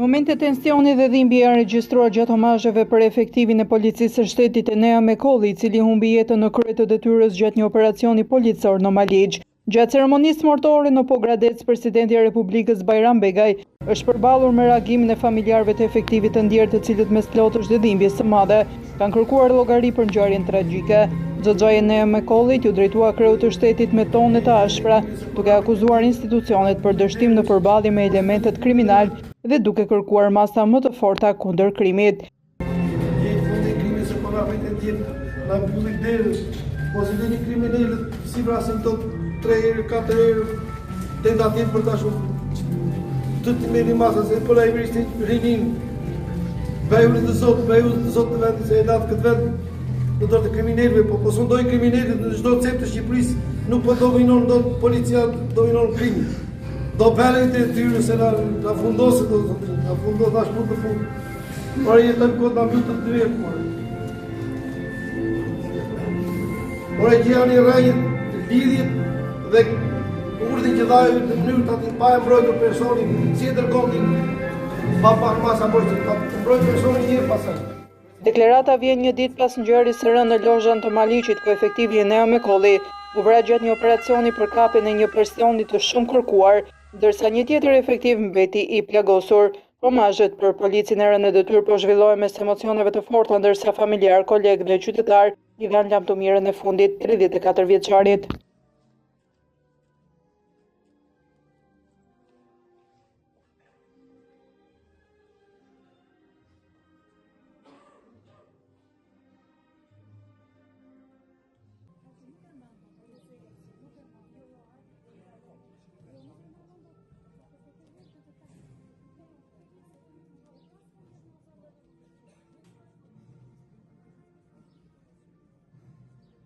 Momente tensioni dhe dhimbje janë regjistruar gjatë omazheve për efektivin e policisë së shtetit Enea Mekolli, i cili humbi jetën në krye të detyrës gjatë një operacioni policor në Maligj. Gjatë ceremonisë mortore në Pogradec, presidenti i Republikës Bajram Begaj është përballur me reagimin e familjarëve të efektivit të ndjerë, të cilët mes lotësh dhe dhimbjes së madhe kanë kërkuar llogari për ngjarjen tragjike. Xhaxhaja Enea Mekollit u drejtua kreut të shtetit me tone të ashpra, duke akuzuar institucionet për dështim në përballje me elementet kriminal dhe duke kërkuar masa më të forta kundër krimit. Tre herë, 4 herë, tentativë për ta shumë të të meri masa, se për e vërishti rinin, bejurit të zotë të vendit, se e datë këtë vend në dorë të kriminelve, po sondoj kriminelve në çdo cep të Shqipërisë, nuk po dominon, do policia dominon krimi. Do belet e tyre se na fundose, na fundos ta shpur të fund. Por jetëm kohë na mbyll të dy herë. Por e gjani rrejt, lidhjet, dhe urdhën që dhajë në mënyrë të ati pa e mbrojtur personin, si e tërkotin, pa pak masa bërgjit, pa mbrojtur personin një pasaj. Deklarata vjen një ditë pas ngjarjes së rënë në lozhën të Maligjit, ku efektivi Enea Mekolli u vra gjatë një operacioni për kapjen e një pensioni të shumë kërkuar, ndërsa një tjetër efektiv mbeti i plagosur. Omazhet për policinë e rënë në detyrë po zhvillohen mes emocioneve të forta, ndërsa familjar, kolegë dhe qytetar i dhanë lam të mirën e fundit 34 vjeçarit.